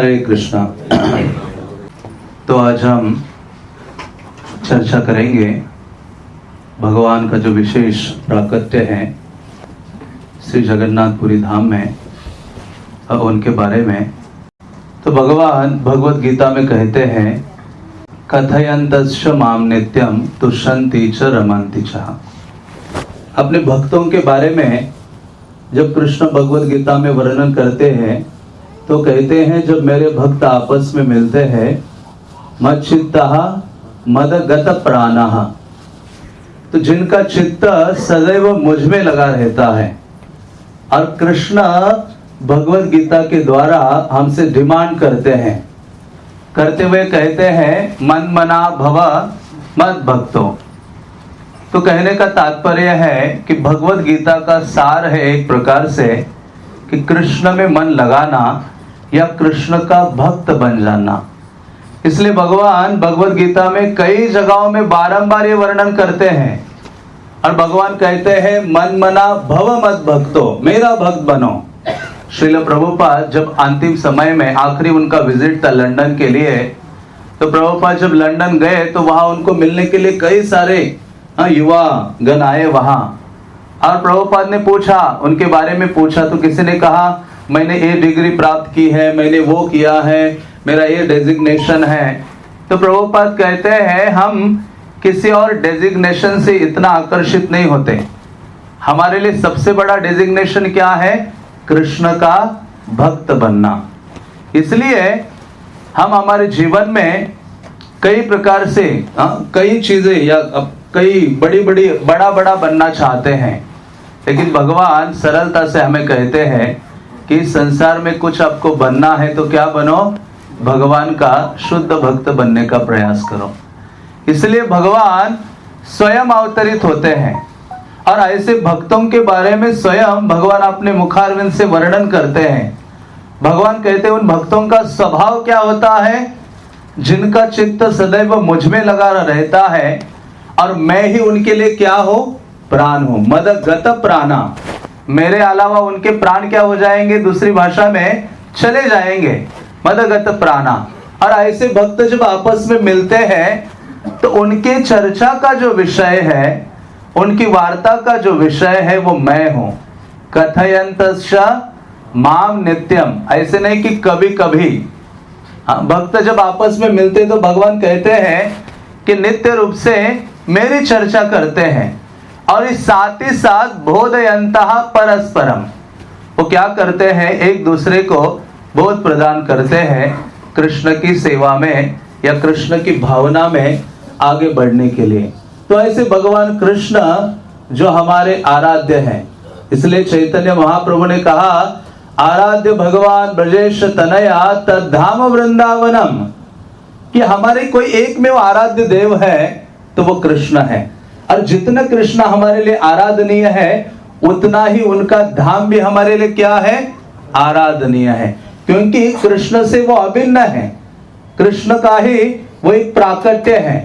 हरे कृष्णा। तो आज हम चर्चा करेंगे भगवान का जो विशेष प्राकट्य है श्री जगन्नाथपुरी धाम में और उनके बारे में। तो भगवान भगवत गीता में कहते हैं कथयन्तश्च माम नित्यम तुष्यन्ति च रमन्ति च। अपने भक्तों के बारे में जब कृष्ण भगवत गीता में वर्णन करते हैं तो कहते हैं जब मेरे भक्त आपस में मिलते हैं मच्चित्तः मदगत प्राणः, तो जिनका चित्त सदैव मुझ में लगा रहता है। और कृष्ण भगवत गीता के द्वारा हमसे डिमांड करते हैं, करते हुए कहते हैं मन मना भव मद भक्तो। तो कहने का तात्पर्य है कि भगवत गीता का सार है एक प्रकार से कि कृष्ण में मन लगाना या कृष्ण का भक्त बन जाना। इसलिए भगवान भगवत गीता में कई जगहों में बारंबार ये वर्णन करते हैं और भगवान कहते हैं मन मना भव मत भक्तो, मेरा भक्त बनो। श्रील प्रभुपाद जब अंतिम समय में आखिरी उनका विजिट था लंदन के लिए, तो प्रभुपाद जब लंदन गए तो वहां उनको मिलने के लिए कई सारे युवा गण आए वहां। और प्रभुपाद ने पूछा, उनके बारे में पूछा, तो किसी ने कहा मैंने ये डिग्री प्राप्त की है, मैंने वो किया है, मेरा ये डेजिग्नेशन है। तो प्रभुपाद कहते हैं हम किसी और डेजिग्नेशन से इतना आकर्षित नहीं होते। हमारे लिए सबसे बड़ा डेजिग्नेशन क्या है? कृष्ण का भक्त बनना। इसलिए हम हमारे जीवन में कई प्रकार से कई चीजें या कई बड़ा बनना चाहते हैं, लेकिन भगवान सरलता से हमें कहते हैं कि संसार में कुछ आपको बनना है तो क्या बनो? भगवान का शुद्ध भक्त बनने का प्रयास करो। इसलिए भगवान स्वयं अवतरित होते हैं और ऐसे भक्तों के बारे में स्वयं भगवान अपने मुखारविंद से वर्णन करते हैं। भगवान कहते हैं उन भक्तों का स्वभाव क्या होता है? जिनका चित्त सदैव मुझ में लगा रहता है और मैं ही उनके लिए क्या हो? प्राण हो। मदगत प्राणा, मेरे अलावा उनके प्राण क्या हो जाएंगे? दूसरी भाषा में चले जाएंगे। मदगत प्राणा। और ऐसे भक्त जब आपस में मिलते हैं तो उनके चर्चा का जो विषय है, उनकी वार्ता का जो विषय है वो मैं हूं। कथयन्तश्च माम नित्यम, ऐसे नहीं कि कभी कभी। भक्त जब आपस में मिलते तो भगवान कहते हैं कि नित्य रूप से मेरी चर्चा करते हैं और इस साथ ही साथ बोधयन्तः परस्परम, वो क्या करते हैं? एक दूसरे को बोध प्रदान करते हैं कृष्ण की सेवा में या कृष्ण की भावना में आगे बढ़ने के लिए। तो ऐसे भगवान कृष्ण जो हमारे आराध्य हैं, इसलिए चैतन्य महाप्रभु ने कहा आराध्य भगवान ब्रजेश तनया तद्धाम वृंदावनम, कि हमारे कोई एक में वो आराध्य देव है तो वो कृष्ण है। और जितना कृष्ण हमारे लिए आराधनीय है उतना ही उनका धाम भी हमारे लिए क्या है? आराधनीय है, क्योंकि कृष्ण से वो अभिन्न है, कृष्ण का ही वो एक प्राकट्य है।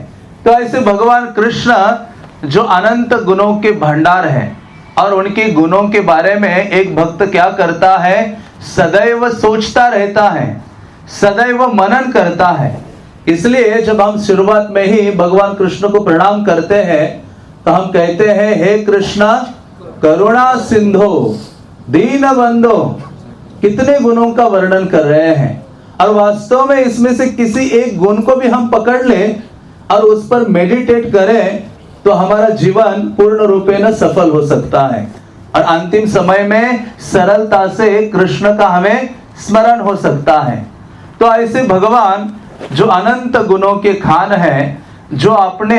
तो ऐसे भगवान कृष्ण जो अनंत गुणों के भंडार है और उनके गुणों के बारे में एक भक्त क्या करता है? सदैव सोचता रहता है, सदैव मनन करता है। इसलिए जब हम शुरुआत में ही भगवान कृष्ण को प्रणाम करते हैं तो हम कहते हैं हे कृष्ण करुणा सिंधो दीन बंधो। कितने गुणों का वर्णन कर रहे हैं और वास्तव में इसमें से किसी एक गुण को भी हम पकड़ लें और उस पर मेडिटेट करें तो हमारा जीवन पूर्ण रूपेण सफल हो सकता है और अंतिम समय में सरलता से कृष्ण का हमें स्मरण हो सकता है। तो ऐसे भगवान जो अनंत गुणों के खान है, जो अपने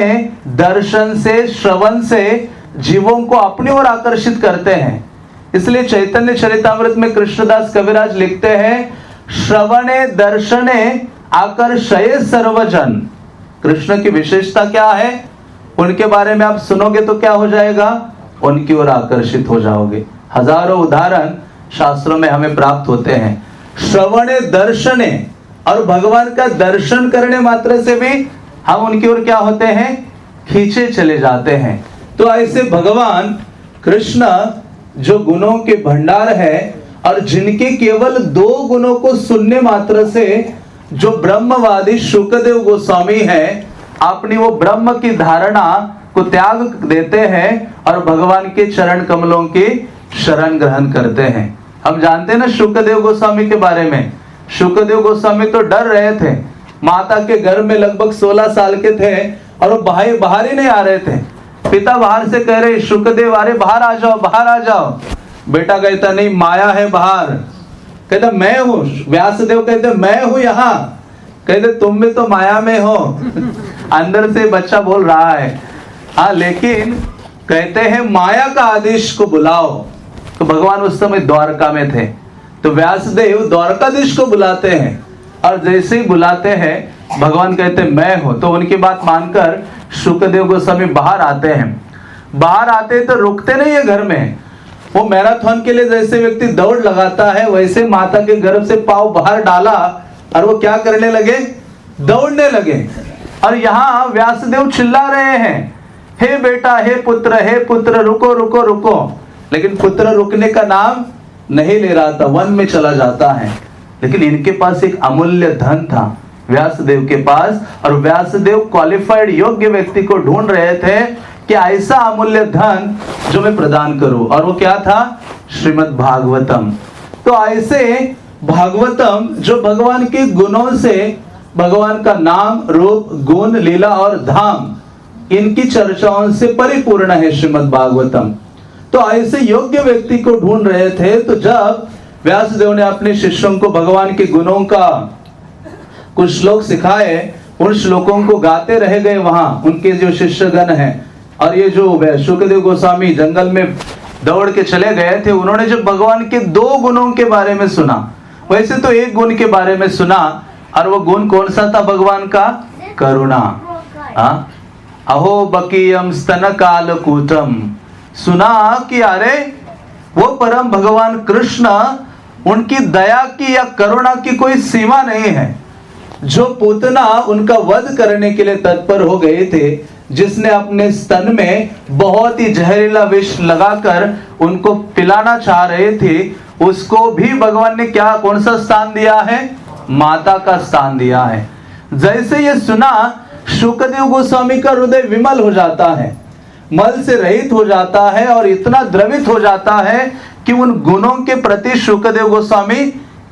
दर्शन से श्रवण से जीवों को अपनी ओर आकर्षित करते हैं। इसलिए चैतन्य चरितामृत में कृष्णदास कविराज लिखते हैं श्रवणे दर्शने आकर्षये सर्वजन। कृष्ण की विशेषता क्या है? उनके बारे में आप सुनोगे तो क्या हो जाएगा? उनकी ओर आकर्षित हो जाओगे। हजारों उदाहरण शास्त्रों में हमें प्राप्त होते हैं। श्रवणे दर्शने, और भगवान का दर्शन करने मात्र से भी हम उनकी ओर क्या होते हैं? खींचे चले जाते हैं। तो ऐसे भगवान कृष्ण जो गुणों के भंडार है और जिनके केवल 2 गुणों को सुनने मात्र से जो ब्रह्मवादी शुकदेव गोस्वामी है अपनी वो ब्रह्म की धारणा को त्याग देते हैं और भगवान के चरण कमलों की शरण ग्रहण करते हैं। हम जानते हैं ना शुकदेव गोस्वामी के बारे में। शुकदेव गोस्वामी तो डर रहे थे, माता के गर्भ में लगभग 16 साल के थे और वो बाहर ही नहीं आ रहे थे। पिता बाहर से कह रहे शुकदेव अरे बाहर आ जाओ, बाहर आ जाओ। बेटा कहता नहीं, माया है बाहर। कहता मैं हूं। व्यासदेव कहते मैं हूं यहाँ। कहते तुम भी तो माया में हो। अंदर से बच्चा बोल रहा है। हाँ, लेकिन कहते हैं माया का आदेश को बुलाओ। तो भगवान उस समय द्वारका में थे, तो व्यासदेव द्वारकाधीश को बुलाते हैं और जैसे ही बुलाते हैं भगवान कहते मैं हूं। तो उनकी बात मानकर शुकदेव गोस्वामी बाहर आते हैं। बाहर आते तो रुकते नहीं है घर में। वो मैराथन के लिए जैसे व्यक्ति दौड़ लगाता है वैसे माता के गर्भ से पांव बाहर डाला और वो क्या करने लगे, दौड़ने लगे। और यहाँ व्यासदेव चिल्ला रहे हैं हे बेटा, हे पुत्र, रुको रुको रुको। लेकिन पुत्र रुकने का नाम नहीं ले रहा था, वन में चला जाता है। लेकिन इनके पास एक अमूल्य धन था व्यासदेव के पास, और व्यासदेव क्वालिफाइड योग्य व्यक्ति को ढूंढ रहे थे कि ऐसा अमूल्य धन जो मैं प्रदान करूं। और वो क्या था, श्रीमद् भागवतम। तो ऐसे भागवतम जो भगवान के गुणों से, भगवान का नाम, रूप, गुण, लीला और धाम, इनकी चर्चाओं से परिपूर्ण है श्रीमद् भागवतम। तो ऐसे योग्य व्यक्ति को ढूंढ रहे थे। तो जब व्यासदेव ने अपने शिष्यों को भगवान के गुणों का कुछ श्लोक सिखाए, उन श्लोकों को गाते रह गए वहां उनके जो शिष्यगण हैं। और ये जो शुकदेव गोस्वामी जंगल में दौड़ के चले गए थे, उन्होंने जब भगवान के 2 गुणों के बारे में सुना, वैसे तो एक गुण के बारे में सुना, और वो गुण कौन सा था भगवान का, करुणा। अहो बकीयम स्तन कालकूटम। सुना कि अरे वो परम भगवान कृष्ण, उनकी दया की या करुणा की कोई सीमा नहीं है। जो पूतना उनका वध करने के लिए तत्पर हो गए थे, जिसने अपने स्तन में बहुत ही जहरीला विष लगाकर उनको पिलाना चाह रहे थे, उसको भी भगवान ने क्या, कौन सा स्थान दिया है, माता का स्थान दिया है। जैसे ये सुना, शुकदेव गोस्वामी का हृदय विमल हो जाता है, मल से रहित हो जाता है और इतना द्रवित हो जाता है कि उन गुणों के प्रति शुकदेव गोस्वामी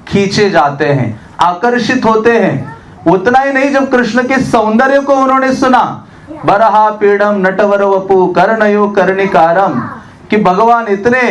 खींचे जाते हैं, आकर्षित होते हैं। उतना ही नहीं, जब कृष्ण के सौंदर्य को उन्होंने सुना, बरहा पीड़म नटवर वपु कर्णयो कर्णिकारम, कि भगवान इतने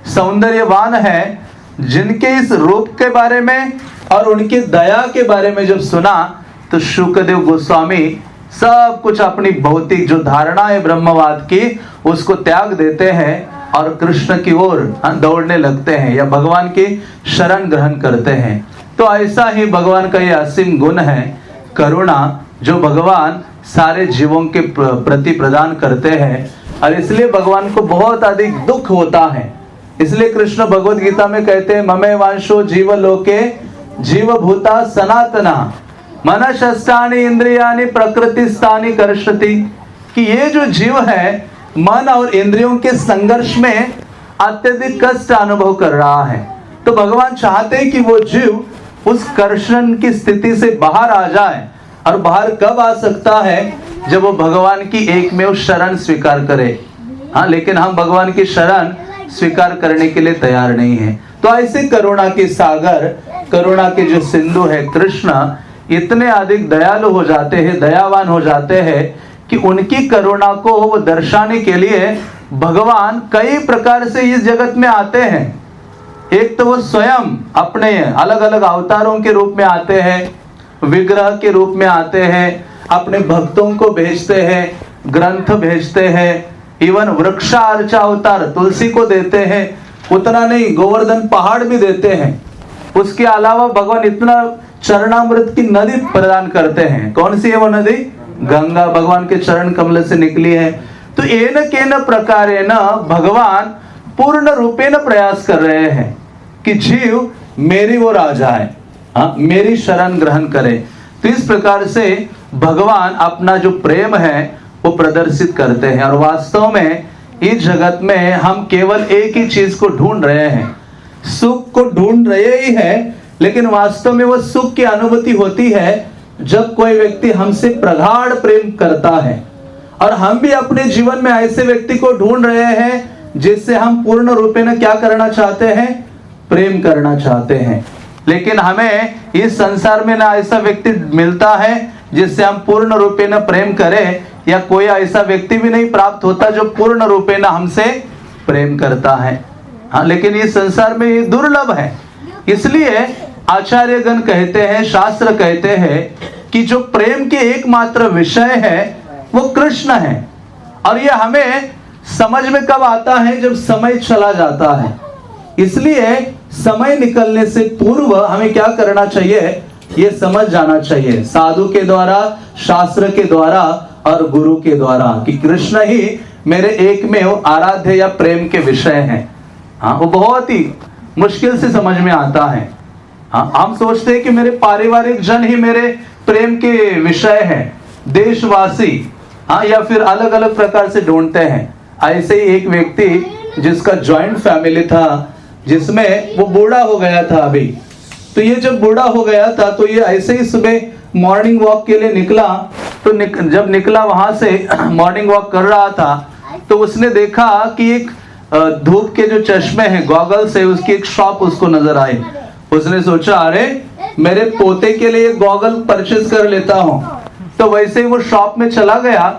सौंदर्यवान हैं, जिनके इस रूप के बारे में और उनकी दया के बारे में जब सुना, तो शुकदेव गोस्वामी सब कुछ अपनी भौतिक जो धारणा है ब्रह्मवाद की, उसको त्याग देते हैं और कृष्ण की ओर दौड़ने लगते हैं या भगवान की शरण ग्रहण करते हैं। तो ऐसा ही भगवान का ये असीम गुण है करुणा, जो भगवान सारे जीवों के प्रति प्रदान करते हैं। और इसलिए भगवान को बहुत अधिक दुख होता है। इसलिए कृष्ण भगवद गीता में कहते हैं, ममे वांशो जीव लोके जीव भूता सनातना मनशस्तानि इंद्रियानि प्रकृति स्थानि कर्षति, कि ये जो जीव है मन और इंद्रियों के संघर्ष में अत्यधिक कष्ट अनुभव कर रहा है। तो भगवान चाहते हैं कि वो जीव उस कर्षण की स्थिति से बाहर आ जाए। और बाहर कब आ सकता है, जब वो भगवान की एकमेव शरण स्वीकार करे। हाँ, लेकिन हम भगवान की शरण स्वीकार करने के लिए तैयार नहीं है। तो ऐसे करुणा के सागर, करुणा के जो सिंधु है कृष्ण, इतने अधिक दयालु हो जाते हैं, दयावान हो जाते हैं कि उनकी करुणा को वो दर्शाने के लिए भगवान कई प्रकार से इस जगत में आते हैं। एक तो वो स्वयं अपने अलग अलग अवतारों के रूप में आते हैं, विग्रह के रूप में आते हैं, अपने भक्तों को भेजते हैं, ग्रंथ भेजते हैं, इवन वृक्षा अर्चा अवतार तुलसी को देते हैं। उतना नहीं, गोवर्धन पहाड़ भी देते हैं। उसके अलावा भगवान इतना चरणामृत की नदी प्रदान करते हैं। कौन सी है वो नदी? गंगा, भगवान के चरण कमल से निकली है। तो एन केन प्रकारेण भगवान पूर्ण रूपेण प्रयास कर रहे हैं कि जीव मेरी ओर आ जाए, मेरी शरण ग्रहण करे। तो इस प्रकार से भगवान अपना जो प्रेम है वो प्रदर्शित करते हैं। और वास्तव में इस जगत में हम केवल एक ही चीज को ढूंढ रहे हैं, सुख को ढूंढ रहे ही है, लेकिन वास्तव में वो सुख की अनुभूति होती है जब कोई व्यक्ति हमसे प्रगाढ़ प्रेम करता है। और हम भी अपने जीवन में ऐसे व्यक्ति को ढूंढ रहे हैं जिससे हम पूर्ण रूपे न क्या करना चाहते हैं, प्रेम करना चाहते हैं। लेकिन हमें इस संसार में ना ऐसा व्यक्ति मिलता है जिससे हम पूर्ण रूपे न प्रेम करें, या कोई ऐसा व्यक्ति भी नहीं प्राप्त होता जो पूर्ण रूपे न हमसे प्रेम करता है। हाँ, लेकिन इस संसार में ये दुर्लभ है। इसलिए आचार्यगण कहते हैं, शास्त्र कहते हैं कि जो प्रेम के एकमात्र विषय है वो कृष्ण है। और ये हमें समझ में कब आता है, जब समय चला जाता है। इसलिए समय निकलने से पूर्व हमें क्या करना चाहिए, ये समझ जाना चाहिए साधु के द्वारा, शास्त्र के द्वारा और गुरु के द्वारा, कि कृष्ण ही मेरे एक में आराध्य या प्रेम के विषय हैं। हाँ, वो बहुत ही मुश्किल से समझ में आता है। हाँ, हम सोचते हैं कि मेरे पारिवारिक जन ही मेरे प्रेम के विषय हैं, देशवासी, हाँ, या फिर अलग अलग प्रकार से ढूंढते हैं। ऐसे ही एक व्यक्ति जिसका जॉइंट फैमिली था, जिसमें वो बूढ़ा हो गया था अभी, तो ये जब बूढ़ा हो गया था तो ये ऐसे ही सुबह मॉर्निंग वॉक के लिए निकला। तो जब निकला वहां से मॉर्निंग वॉक कर रहा था, तो उसने देखा कि एक धूप के जो चश्मे हैं, गॉगल्स है, उसकी एक शॉप उसको नजर आई। उसने सोचा, अरे मेरे पोते के लिए गॉगल परचेज कर लेता हूँ। तो वैसे ही वो शॉप में चला गया।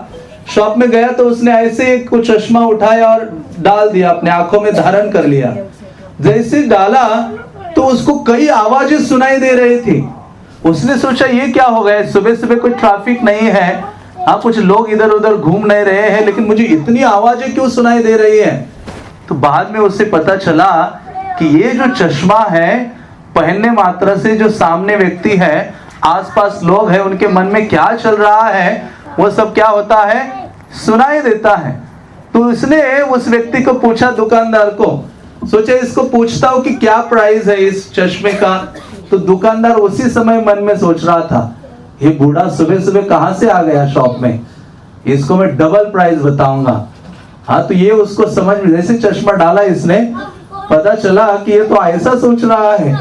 शॉप में गया तो उसने ऐसे एक कुछ चश्मा उठाया और डाल दिया, अपने आंखों में धारण कर लिया। जैसे डाला तो उसको कई आवाजें सुनाई दे रही थी। उसने सोचा ये क्या हो गया, सुबह सुबह कोई ट्रैफिक नहीं है, हाँ, कुछ लोग इधर उधर घूम नहीं रहे हैं, लेकिन मुझे इतनी आवाजें क्यों सुनाई दे रही है। तो बाद में उससे पता चला कि ये जो चश्मा है, पहनने मात्र से जो सामने व्यक्ति है, आसपास लोग हैं, उनके मन में क्या चल रहा है वो सब क्या होता है, सुनाई देता है। तो उसने उस व्यक्ति को पूछा, दुकानदार को, सोचा इसको पूछता हूं कि क्या प्राइस है इस चश्मे का। तो दुकानदार उसी समय मन में सोच रहा था, ये बूढ़ा सुबह सुबह कहां से आ गया शॉप में, इसको मैं डबल प्राइस बताऊंगा। हाँ, तो ये उसको समझ में, जैसे चश्मा डाला इसने, पता चला कि ये तो ऐसा सोच रहा है।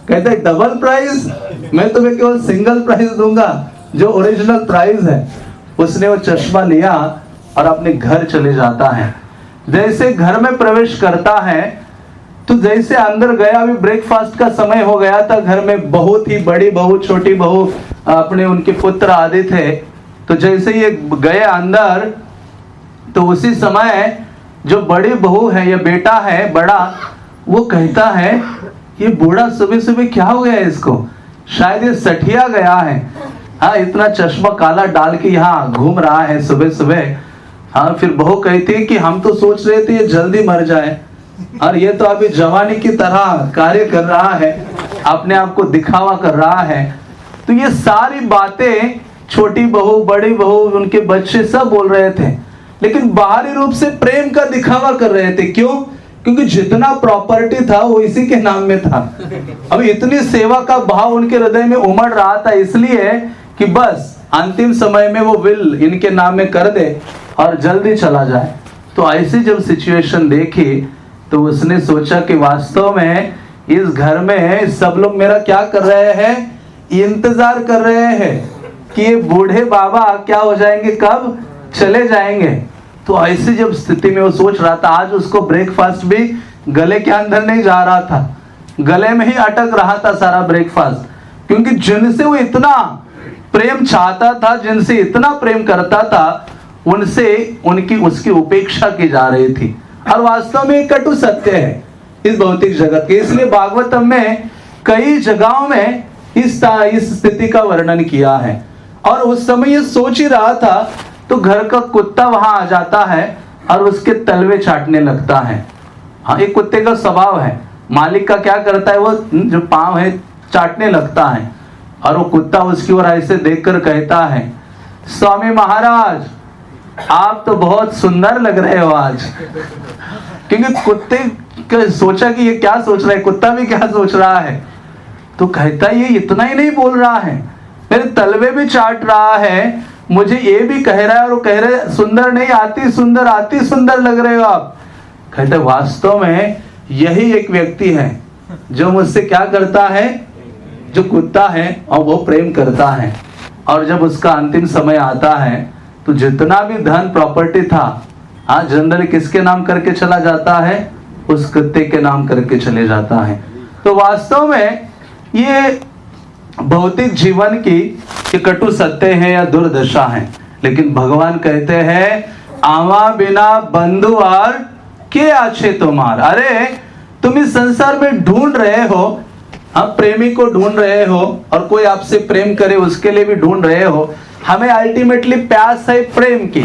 कहता है डबल प्राइस, मैं तुम्हें केवल सिंगल प्राइस दूंगा जो ओरिजिनल प्राइस है। उसने वो चश्मा लिया और अपने घर चले जाता है। जैसे घर में प्रवेश करता है तो जैसे अंदर गया, अभी ब्रेकफास्ट का समय हो गया था, घर में बहुत ही बड़ी बहू, छोटी बहू, अपने उनके पुत्र आदि थे। तो जैसे ये गए अंदर, तो उसी समय जो बड़ी बहू है या बेटा है बड़ा, वो कहता है ये बूढ़ा सुबह सुबह क्या हो गया इसको, शायद ये सठिया गया है। हाँ, इतना चश्मा काला डाल के यहाँ घूम रहा है सुबह सुबह। हाँ, फिर बहू कहती है कि हम तो सोच रहे थे ये जल्दी मर जाए, और ये तो अभी जवानी की तरह कार्य कर रहा है, अपने आप को दिखावा कर रहा है। तो ये सारी बातें छोटी बहू, बड़ी बहू, उनके बच्चे सब बोल रहे थे, लेकिन बाहरी रूप से प्रेम का दिखावा कर रहे थे। क्यों? क्योंकि जितना प्रॉपर्टी था वो इसी के नाम में था। अब इतनी सेवा का भाव उनके हृदय में उमड़ रहा था, इसलिए कि बस अंतिम समय में वो विल इनके नाम में कर दे और जल्दी चला जाए। तो ऐसी जब सिचुएशन देखी तो उसने सोचा कि वास्तव में इस घर में सब लोग मेरा क्या कर रहे हैं, इंतजार कर रहे हैं कि ये बूढ़े बाबा क्या हो जाएंगे, कब चले जाएंगे। तो ऐसी जब स्थिति में वो सोच रहा था, आज उसको ब्रेकफास्ट भी गले के अंदर नहीं जा रहा था, गले में ही अटक रहा था सारा ब्रेकफास्ट, क्योंकि जिनसे वो इतना प्रेम चाहता था, जिनसे इतना प्रेम करता था, उनसे उसकी उपेक्षा की जा रही थी। और वास्तव में कटु सत्य है इस भौतिक जगत के। इसलिए भागवतम में कई जगहों में इस स्थिति का वर्णन किया है। और उस समय ये सोच ही रहा था तो घर का कुत्ता वहां आ जाता है और उसके तलवे चाटने लगता है। हाँ, एक कुत्ते का स्वभाव है, मालिक का क्या करता है, वो जो पांव है चाटने लगता है। और वो कुत्ता उसकी ओर ऐसे देखकर कहता है, स्वामी महाराज आप तो बहुत सुंदर लग रहे हो आज। क्योंकि कुत्ते का सोचा कि ये क्या सोच रहा है, कुत्ता भी क्या सोच रहा है। तो कहता ये इतना ही नहीं बोल रहा है, मेरे तलवे भी चाट रहा है, मुझे ये भी कह रहा है, और वो कह रहे सुंदर नहीं, आती सुंदर लग रहे हो आप। कहते वास्तव में यही एक व्यक्ति है जो मुझसे क्या करता है, जो कूदता है और वो प्रेम करता है। और जब उसका अंतिम समय आता है तो जितना भी धन प्रॉपर्टी था, हाँ, जनरली किसके नाम करके चला जाता है, उस कुत्ते के नाम करके चले जाता है। तो वास्तव में ये भौतिक जीवन की कटु सत्य है या दुर्दशा है, लेकिन भगवान कहते हैं आवा बिना बंधु और के आछे तुम्हार। अरे तुम इस संसार में ढूंढ रहे हो, हम प्रेमी को ढूंढ रहे हो और कोई आपसे प्रेम करे उसके लिए भी ढूंढ रहे हो। हमें अल्टीमेटली प्यास है प्रेम की,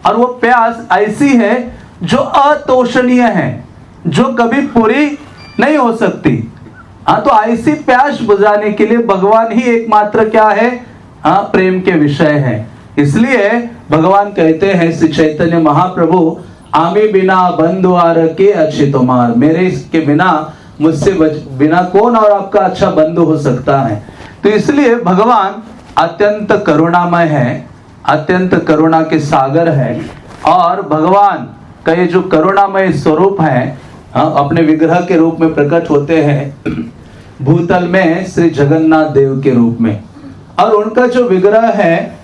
और वो प्यास ऐसी है जो अतोषणीय है, जो कभी पूरी नहीं हो सकती। हाँ, तो ऐसी प्यास बुझाने के लिए भगवान ही एकमात्र क्या है, हाँ, प्रेम के विषय है। इसलिए भगवान कहते हैं श्री चैतन्य महाप्रभु, आमी बिना बंधु आर के अच्छे तुम्हार, मेरे के बिना, मुझसे बिना कौन और आपका अच्छा बंधु हो सकता है। तो इसलिए भगवान अत्यंत करुणामय है, अत्यंत करुणा के सागर है। और भगवान का ये जो करुणामय स्वरूप है, अपने विग्रह के रूप में प्रकट होते हैं भूतल में श्री जगन्नाथ देव के रूप में। और उनका जो विग्रह है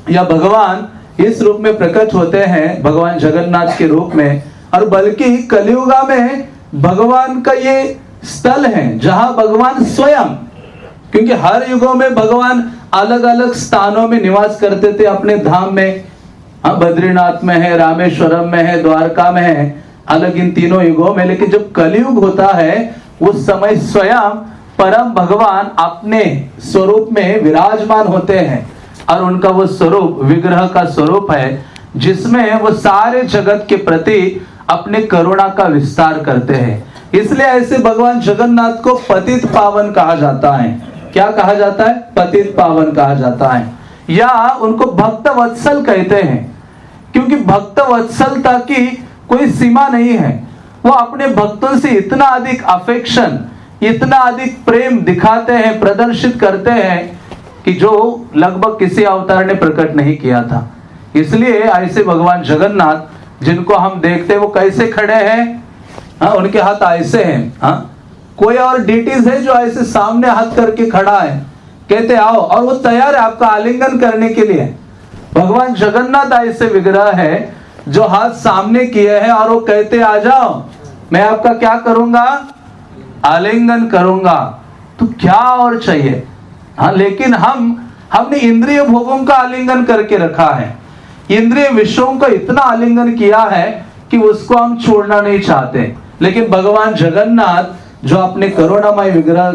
या भगवान इस रूप में प्रकट होते हैं, भगवान जगन्नाथ के रूप में। और बल्कि कलियुगा में भगवान का ये स्थल है जहां भगवान स्वयं, क्योंकि हर युगों में भगवान अलग अलग स्थानों में निवास करते थे अपने धाम में। हाँ, बद्रीनाथ में है, रामेश्वरम में है, द्वारका में है, अलग इन तीनों युगों में। लेकिन जब कलियुग होता है उस समय स्वयं परम भगवान अपने स्वरूप में विराजमान होते हैं। और उनका वो स्वरूप विग्रह का स्वरूप है जिसमें वो सारे जगत के प्रति अपने करुणा का विस्तार करते हैं। इसलिए ऐसे भगवान जगन्नाथ को पतित पावन कहा जाता है। क्या कहा जाता है? पतित पावन कहा जाता है, या उनको भक्त वत्सल कहते हैं, क्योंकि भक्त वत्सलता की कोई सीमा नहीं है। वो अपने भक्तों से इतना अधिक अफेक्शन, इतना अधिक प्रेम दिखाते हैं, प्रदर्शित करते हैं कि जो लगभग किसी अवतार ने प्रकट नहीं किया था। इसलिए ऐसे भगवान जगन्नाथ जिनको हम देखते हैं वो कैसे खड़े हैं, हाँ, उनके हाथ ऐसे हैं। हाँ, कोई और डीटीज है जो ऐसे सामने हाथ करके खड़ा है, कहते आओ, और वो तैयार है आपका आलिंगन करने के लिए। भगवान जगन्नाथ ऐसे विग्रह है जो हाथ सामने किए हैं और वो कहते आ जाओ, मैं आपका क्या करूंगा, आलिंगन करूंगा। तो क्या और चाहिए। हाँ, लेकिन हमने इंद्रिय भोगों का आलिंगन करके रखा है, इंद्रिय विषयों का इतना आलिंगन किया है कि उसको हम छोड़ना नहीं चाहते। लेकिन भगवान जगन्नाथ जो अपने करुणामय विग्रह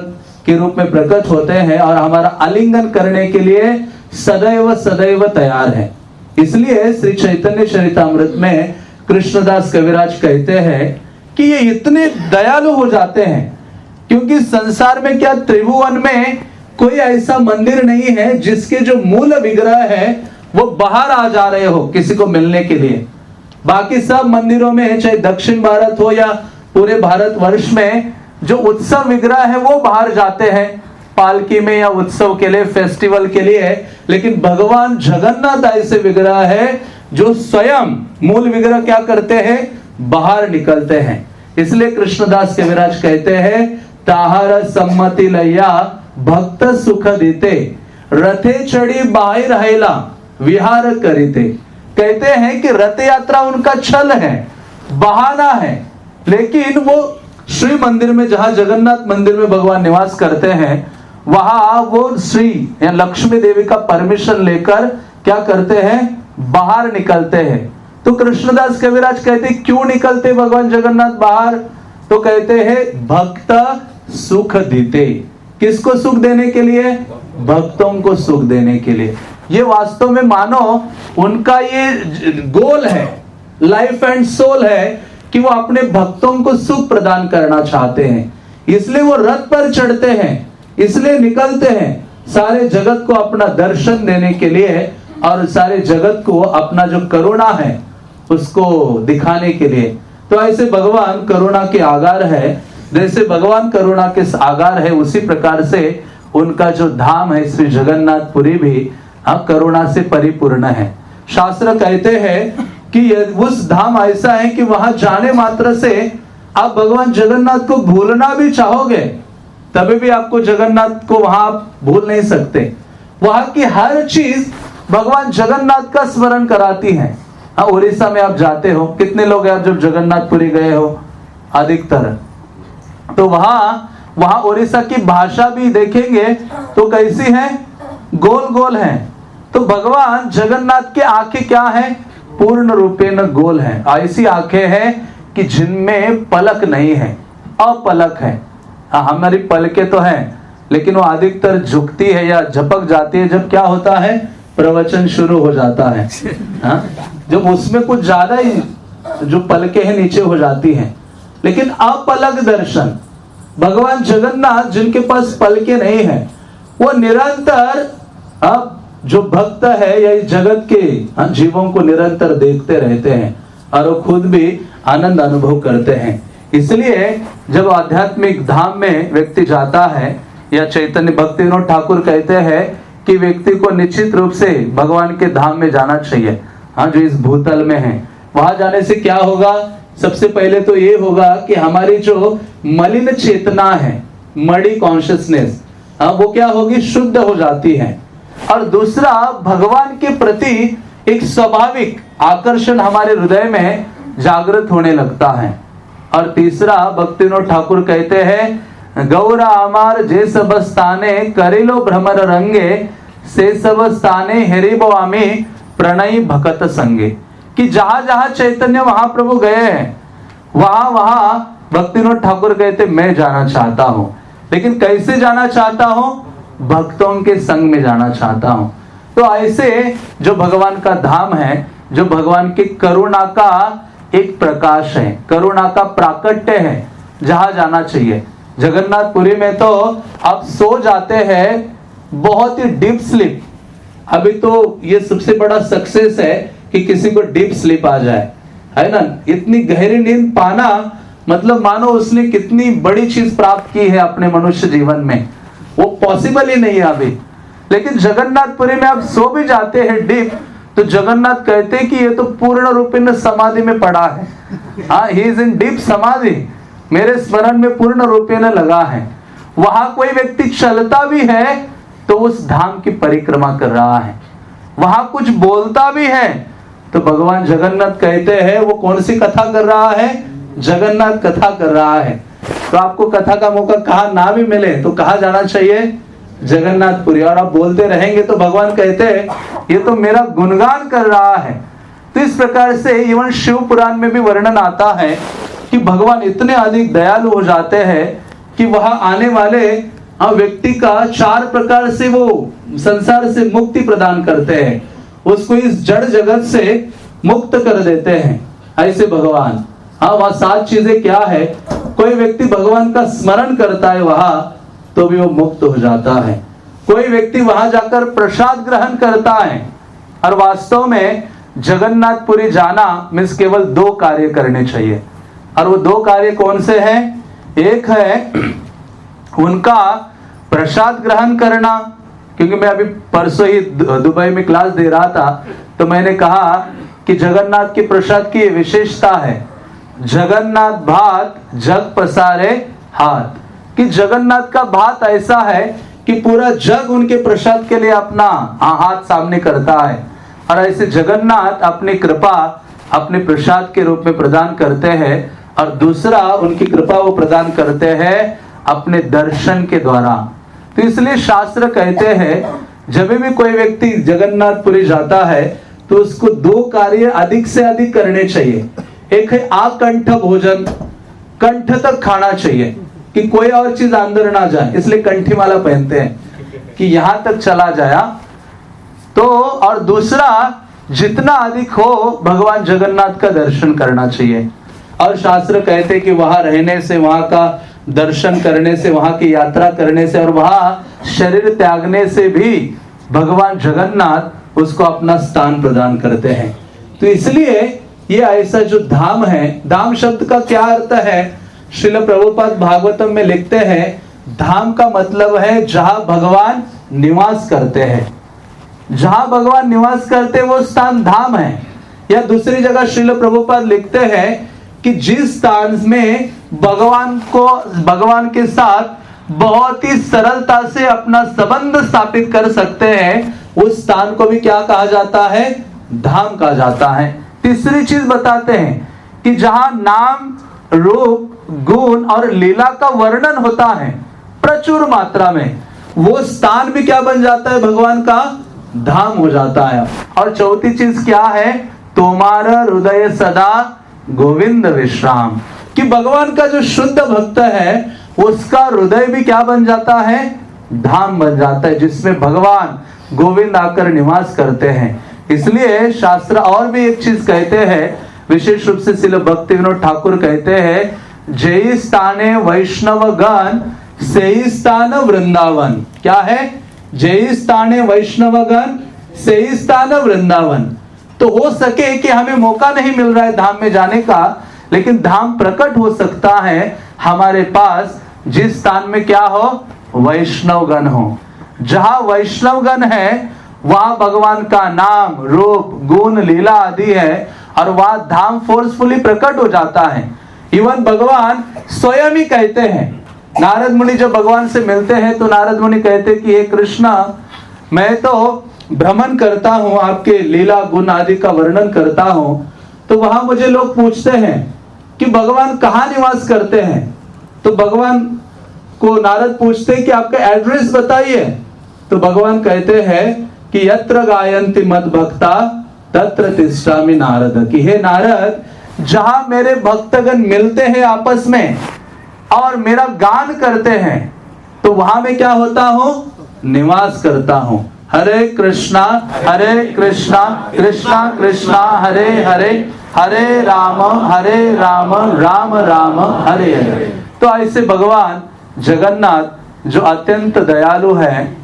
के रूप में प्रकट होते हैं और हमारा आलिंगन करने के लिए सदैव सदैव तैयार है। इसलिए श्री चैतन्य चरितामृत में कृष्णदास कविराज कहते हैं कि ये इतने दयालु हो जाते हैं, क्योंकि संसार में क्या त्रिभुवन में कोई ऐसा मंदिर नहीं है जिसके जो मूल विग्रह है वो बाहर आ जा रहे हो किसी को मिलने के लिए। बाकी सब मंदिरों में, चाहे दक्षिण भारत हो या पूरे भारतवर्ष में, जो उत्सव विग्रह है वो बाहर जाते हैं पालकी में या उत्सव के लिए, फेस्टिवल के लिए। लेकिन भगवान जगन्नाथ ऐसे विग्रह है जो स्वयं मूल विग्रह क्या करते हैं, बाहर निकलते हैं। इसलिए कृष्णदास कविराज कहते हैं, ताहर सम्मति लैया भक्त सुख देते, रथे चढ़ी बाहर रहेला विहार करीते। कहते हैं कि रथ यात्रा उनका छल है, बहाना है, लेकिन वो श्री मंदिर में, जहां जगन्नाथ मंदिर में भगवान निवास करते हैं, वहां वो श्री या लक्ष्मी देवी का परमिशन लेकर क्या करते हैं, बाहर निकलते हैं। तो कृष्णदास कविराज कहते क्यों निकलते भगवान जगन्नाथ बाहर, तो कहते हैं भक्त सुख देते। किसको सुख देने के लिए? भक्तों को सुख देने के लिए। ये वास्तव में मानो उनका ये गोल है, लाइफ एंड सोल है कि वो अपने भक्तों को सुख प्रदान करना चाहते हैं। इसलिए वो रथ पर चढ़ते हैं, इसलिए निकलते हैं सारे जगत को अपना दर्शन देने के लिए और सारे जगत को अपना जो करुणा है उसको दिखाने के लिए। तो ऐसे भगवान करुणा के आगार है। जैसे भगवान करुणा के आगार है उसी प्रकार से उनका जो धाम है श्री जगन्नाथपुरी भी करुणा से परिपूर्ण है। शास्त्र कहते हैं कि उस धाम ऐसा है कि वहां जाने मात्र से आप भगवान जगन्नाथ को भूलना भी चाहोगे तभी भी आपको जगन्नाथ को वहां आप भूल नहीं सकते। वहां की हर चीज भगवान जगन्नाथ का स्मरण कराती है। हाँ, उड़ीसा में आप जाते हो, कितने लोग आप जब जगन्नाथपुरी गए हो? अधिकतर। तो वहां उड़ीसा की भाषा भी देखेंगे तो कैसी है? गोल गोल है। तो भगवान जगन्नाथ की आंखें क्या है? पूर्ण रूपेण गोल है। ऐसी आंखें हैं कि जिनमें पलक नहीं है, अपलक है। हमारी पलकें तो हैं लेकिन वो अधिकतर झुकती है या झपक जाती है जब क्या होता है? प्रवचन शुरू हो जाता है। हाँ? जब उसमें कुछ ज्यादा ही जो पलकें हैं नीचे हो जाती हैं। लेकिन अपलक दर्शन, भगवान जगन्नाथ जिनके पास पलकें नहीं है, वो निरंतर अब जो भक्त है या इस जगत के जीवों को निरंतर देखते रहते हैं और वो खुद भी आनंद अनुभव करते हैं। इसलिए जब आध्यात्मिक धाम में व्यक्ति जाता है, या चैतन्य भक्ति विनोद ठाकुर कहते हैं कि व्यक्ति को निश्चित रूप से भगवान के धाम में जाना चाहिए। हाँ, जो इस भूतल में है, वहां जाने से क्या होगा? सबसे पहले तो ये होगा कि हमारी जो मलिन चेतना है, मड़ी कॉन्शियसनेस, वो क्या होगी? शुद्ध हो जाती है। और दूसरा, भगवान के प्रति एक स्वाभाविक आकर्षण हमारे हृदय में जागृत होने लगता है। और तीसरा, भक्ति विनोद ठाकुर कहते हैं, गौरा अमार जे सब स्थाने करिलो भ्रमर रंगे, से सब स्थाने हेरिबो आमी प्रणयी भकत संगे। कि जहां जहां चैतन्य महाप्रभु गए हैं वहां भक्ति विनोद ठाकुर कहते मैं जाना चाहता हूं। लेकिन कैसे जाना चाहता हूं? भक्तों के संग में जाना चाहता हूं। तो ऐसे जो भगवान का धाम है, जो भगवान की करुणा का एक प्रकाश है, करुणा का प्राकट्य है, जहां जाना चाहिए। जगन्नाथपुरी में तो आप सो जाते हैं बहुत ही डीप स्लीप। अभी तो ये सबसे बड़ा सक्सेस है कि किसी को डीप स्लीप आ जाए, है ना? इतनी गहरी नींद पाना मतलब मानो उसने कितनी बड़ी चीज प्राप्त की है अपने मनुष्य जीवन में। वो पॉसिबल ही नहीं है अभी। लेकिन जगन्नाथपुरी में आप सो भी जाते हैं डीप, तो जगन्नाथ कहते हैं कि ये तो पूर्ण रूपेण समाधि में पड़ा है। हाँ, ही इज इन डीप समाधि, मेरे स्मरण में पूर्ण रूपेण लगा है। वहां कोई व्यक्ति चलता भी है तो उस धाम की परिक्रमा कर रहा है। वहां कुछ बोलता भी है तो भगवान जगन्नाथ कहते हैं वो कौन सी कथा कर रहा है? जगन्नाथ कथा कर रहा है। तो आपको कथा का मौका कहा ना भी मिले तो कहा जाना चाहिए? जगन्नाथपुरी। और आप बोलते रहेंगे तो भगवान कहते हैं ये तो मेरा गुणगान कर रहा है। तो इस प्रकार से इवन शिव पुराण में भी वर्णन आता है कि भगवान इतने अधिक दयालु हो जाते हैं कि वहां आने वाले व्यक्ति का 4 प्रकार से वो संसार से मुक्ति प्रदान करते हैं, उसको इस जड़ जगत से मुक्त कर देते हैं। ऐसे भगवान, हाँ, वहां 7 चीजें क्या है? कोई व्यक्ति भगवान का स्मरण करता है वहां तो भी वो मुक्त हो जाता है। कोई व्यक्ति वहां जाकर प्रसाद ग्रहण करता है। और वास्तव में जगन्नाथपुरी जाना मीन्स केवल 2 कार्य करने चाहिए। और वो 2 कार्य कौन से हैं? एक है उनका प्रसाद ग्रहण करना, क्योंकि मैं अभी परसों ही दुबई में क्लास दे रहा था तो मैंने कहा कि जगन्नाथ के प्रसाद की विशेषता है, जगन्नाथ भात जग पसारे हाथ। कि जगन्नाथ का भात ऐसा है कि पूरा जग उनके प्रसाद के लिए अपना हाथ सामने करता है। और ऐसे जगन्नाथ अपनी कृपा अपने प्रसाद के रूप में प्रदान करते हैं। और दूसरा, उनकी कृपा वो प्रदान करते हैं अपने दर्शन के द्वारा। तो इसलिए शास्त्र कहते हैं जब भी कोई व्यक्ति जगन्नाथपुरी जाता है तो उसको 2 कार्य अधिक से अधिक करने चाहिए। एक है आकंठ भोजन, कंठ तक खाना चाहिए कि कोई और चीज अंदर ना जाए, इसलिए कंठी माला पहनते हैं कि यहां तक चला जाया तो। और दूसरा, जितना अधिक हो भगवान जगन्नाथ का दर्शन करना चाहिए। और शास्त्र कहते हैं कि वहां रहने से, वहां का दर्शन करने से, वहां की यात्रा करने से और वहां शरीर त्यागने से भी भगवान जगन्नाथ उसको अपना स्थान प्रदान करते हैं। तो इसलिए ये ऐसा जो धाम है, धाम शब्द का क्या अर्थ है? श्रील प्रभुपाद भागवतम में लिखते हैं धाम का मतलब है जहां भगवान निवास करते हैं। जहां भगवान निवास करते वो स्थान धाम है। या दूसरी जगह श्रील प्रभुपाद लिखते हैं कि जिस स्थान में भगवान के साथ बहुत ही सरलता से अपना संबंध स्थापित कर सकते हैं, उस स्थान को भी क्या कहा जाता है? धाम कहा जाता है। तीसरी चीज बताते हैं कि जहां नाम, रूप, गुण और लीला का वर्णन होता है प्रचुर मात्रा में, वो स्थान भी क्या बन जाता है? भगवान का धाम हो जाता है। और चौथी चीज क्या है? तुम्हारा हृदय सदा गोविंद विश्राम, कि भगवान का जो शुद्ध भक्त है उसका हृदय भी क्या बन जाता है? धाम बन जाता है, जिसमें भगवान गोविंद आकर निवास करते हैं। इसलिए शास्त्र और भी एक चीज कहते हैं, विशेष रूप से श्रील भक्ति विनोद ठाकुर कहते हैं, जय स्थाने वैष्णव गण से स्थान वृंदावन। क्या है? जय स्थाने वैष्णव गण से स्थान वृंदावन। तो हो सके कि हमें मौका नहीं मिल रहा है धाम में जाने का, लेकिन धाम प्रकट हो सकता है हमारे पास जिस स्थान में क्या हो? वैष्णव गण हो। जहां वैष्णव गण है वहां भगवान का नाम, रूप, गुण, लीला आदि है, और वह धाम फोर्सफुली प्रकट हो जाता है। इवन भगवान स्वयं ही कहते हैं, नारद मुनि जब भगवान से मिलते हैं तो नारद मुनि कहते हैं कि हे कृष्णा, मैं तो भ्रमण करता हूं, आपके लीला गुण आदि का वर्णन करता हूं, तो वहां मुझे लोग पूछते हैं कि भगवान कहाँ निवास करते हैं। तो भगवान को नारद पूछते हैं कि आपका एड्रेस बताइए। तो भगवान कहते हैं कि यत्र गायन्ति मद भक्ता तत्र तिष्ठामि नारद, कि हे नारद, जहां मेरे भक्तगण मिलते हैं आपस में और मेरा गान करते हैं, तो वहां मैं क्या होता हूं? निवास करता हूं। हरे कृष्णा कृष्णा कृष्णा हरे हरे, हरे राम राम राम हरे हरे। तो ऐसे भगवान जगन्नाथ जो अत्यंत दयालु है,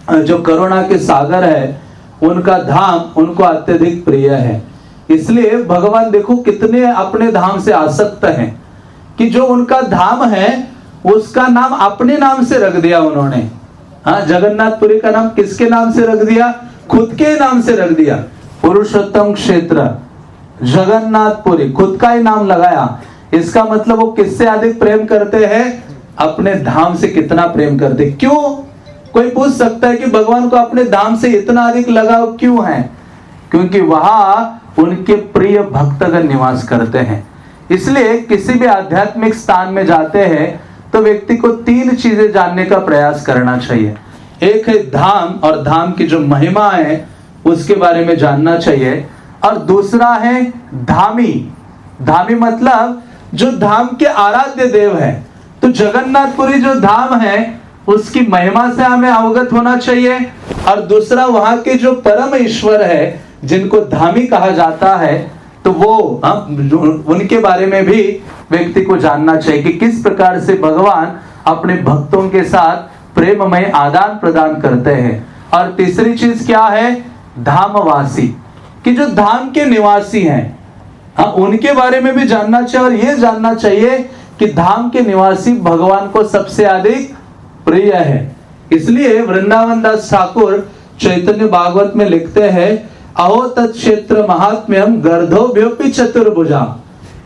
जो करुणा के सागर है, उनका धाम उनको अत्यधिक प्रिय है। इसलिए भगवान देखो कितने अपने धाम से आसक्त हैं कि जो उनका धाम है उसका नाम अपने नाम से रख दिया उन्होंने। हाँ, जगन्नाथपुरी का नाम किसके नाम से रख दिया? खुद के नाम से रख दिया। पुरुषोत्तम क्षेत्र जगन्नाथपुरी, खुद का ही नाम लगाया। इसका मतलब वो किससे अधिक प्रेम करते हैं? अपने धाम से कितना प्रेम करते। क्यों? कोई पूछ सकता है कि भगवान को अपने धाम से इतना अधिक लगाव क्यों है? क्योंकि वहां उनके प्रिय भक्तगण निवास करते हैं। इसलिए किसी भी आध्यात्मिक स्थान में जाते हैं तो व्यक्ति को तीन चीजें जानने का प्रयास करना चाहिए। एक है धाम, और धाम की जो महिमा है उसके बारे में जानना चाहिए। और दूसरा है धामी। धामी मतलब जो धाम के आराध्य देव है। तो जगन्नाथपुरी जो धाम है उसकी महिमा से हमें अवगत होना चाहिए। और दूसरा वहां के जो परम ईश्वर है जिनको धामी कहा जाता है, तो वो उनके बारे में भी व्यक्ति को जानना चाहिए कि किस प्रकार से भगवान अपने भक्तों के साथ प्रेममय आदान प्रदान करते हैं। और तीसरी चीज क्या है? धामवासी, कि जो धाम के निवासी हैं, हाँ, उनके बारे में भी जानना चाहिए। और ये जानना चाहिए कि धाम के निवासी भगवान को सबसे अधिक प्रिय है। इसलिए वृंदावन दास ठाकुर चैतन्य भागवत में लिखते हैं, अहो तत्क्षेत्र महात्म्यम गर्धोभ्योपि चतुर्भुजा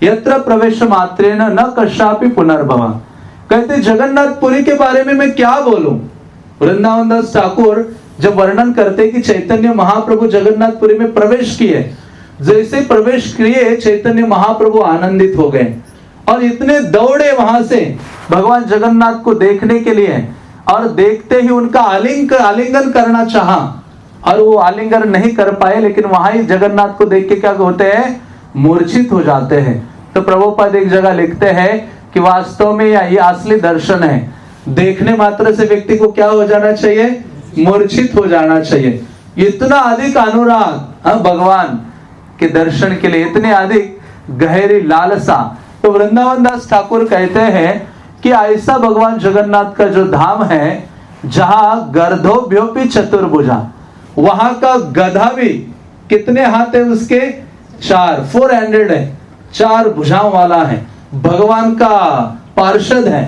यत्र प्रवेश मात्रेण न कशापि पुनर्भव। कहते जगन्नाथपुरी के बारे में मैं क्या बोलूं। वृंदावन दास ठाकुर जब वर्णन करते कि चैतन्य महाप्रभु जगन्नाथपुरी में प्रवेश किए, जैसे प्रवेश किए चैतन्य महाप्रभु आनंदित हो गए और इतने दौड़े वहां से भगवान जगन्नाथ को देखने के लिए, और देखते ही उनका आलिंगन करना चाहा और वो आलिंगन नहीं कर पाए, लेकिन वहां ही जगन्नाथ को देख के क्या होते हैं? मूर्छित हो जाते हैं। तो प्रभुपाद एक जगह लिखते हैं कि वास्तव में ये असली दर्शन है। देखने मात्र से व्यक्ति को क्या हो जाना चाहिए? मूर्छित हो जाना चाहिए। इतना अधिक अनुराग भगवान के दर्शन के लिए, इतने अधिक गहरी लालसा। तो वृंदावन दास ठाकुर कहते हैं कि ऐसा भगवान जगन्नाथ का जो धाम है जहां गर्धोभ्योपि चतुर्भुजा, वहां का गधा भी कितने हाथ है उसके? 400 है, 4 भुजाओं वाला है, भगवान का पार्षद है।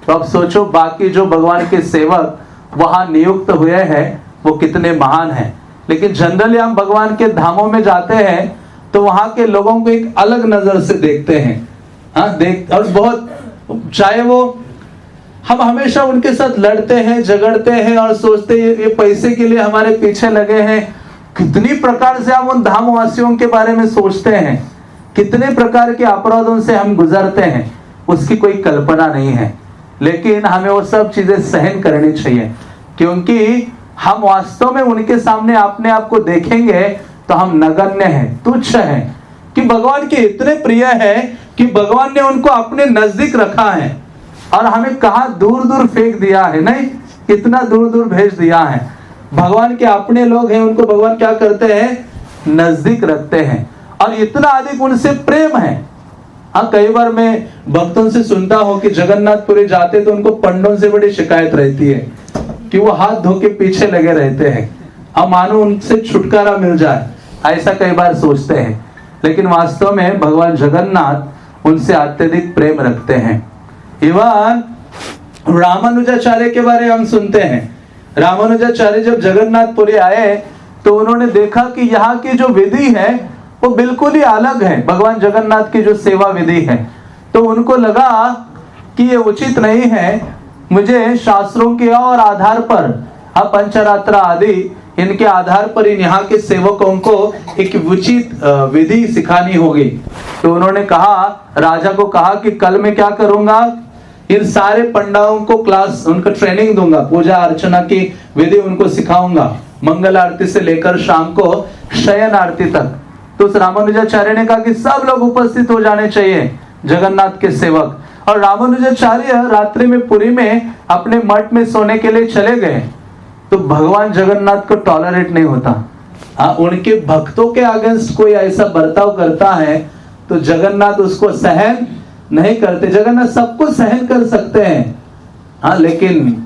तो अब सोचो बाकी जो भगवान के सेवक वहां नियुक्त हुए हैं वो कितने महान हैं। लेकिन जनरली हम भगवान के धामों में जाते हैं तो तो वहां के लोगों को एक अलग नजर से देखते हैं। देख, और बहुत, चाहे वो हम हमेशा उनके साथ लड़ते हैं, झगड़ते हैं और सोचते हैं ये पैसे के लिए हमारे पीछे लगे हैं। कितनी प्रकार से हम उन धामवासियों के बारे में सोचते हैं, कितने प्रकार के अपराधों से हम गुजरते हैं, उसकी कोई कल्पना नहीं है। लेकिन हमें वो सब चीजें सहन करनी चाहिए, क्योंकि हम वास्तव में उनके सामने अपने आप को देखेंगे तो हम नगण्य हैं, तुच्छ हैं, कि भगवान के इतने प्रिय है कि भगवान ने उनको अपने नजदीक रखा है और हमें कहा दूर दूर फेंक दिया है, नहीं, इतना दूर दूर भेज दिया है। भगवान के अपने लोग हैं, उनको भगवान क्या करते हैं, नजदीक रखते हैं और इतना अधिक उनसे प्रेम है। कई बार मैं भक्तों से सुनता हूं कि जगन्नाथपुरी जाते तो उनको पंडों से बड़ी शिकायत रहती है कि वो हाथ धो के पीछे लगे रहते हैं, अब मानो उनसे छुटकारा मिल जाए, ऐसा कई बार सोचते हैं। लेकिन वास्तव में भगवान जगन्नाथ उनसे अत्यधिक प्रेम रखते हैं। इवन रामानुजाचार्य के बारे में हम सुनते हैं। रामानुजाचार्य जब जगन्नाथपुरी आए तो उन्होंने देखा कि यहाँ की जो विधि है वो बिल्कुल ही अलग है, भगवान जगन्नाथ की जो सेवा विधि है। तो उनको लगा कि ये उचित नहीं है, मुझे शास्त्रों के और आधार पर, पंचरात्र आदि इनके आधार पर इन यहाँ के सेवकों को एक उचित विधि सिखानी होगी। तो उन्होंने कहा, राजा को कहा कि कल मैं क्या करूंगा, इन सारे पंडाओं को क्लास, उनको ट्रेनिंग दूंगा, पूजा अर्चना की विधि उनको सिखाऊंगा, मंगल आरती से लेकर शाम को शयन आरती तक। तो उस रामानुजाचार्य ने कहा कि सब लोग उपस्थित हो जाने चाहिए, जगन्नाथ के सेवक। और रामानुजाचार्य रात्रि में पुरी में अपने मठ में सोने के लिए चले गए। तो भगवान जगन्नाथ को टॉलरेट नहीं होता। उनके भक्तों के अगेंस्ट कोई ऐसा बर्ताव करता है तो जगन्नाथ उसको सहन नहीं करते। जगन्नाथ सबको सहन कर सकते हैं, लेकिन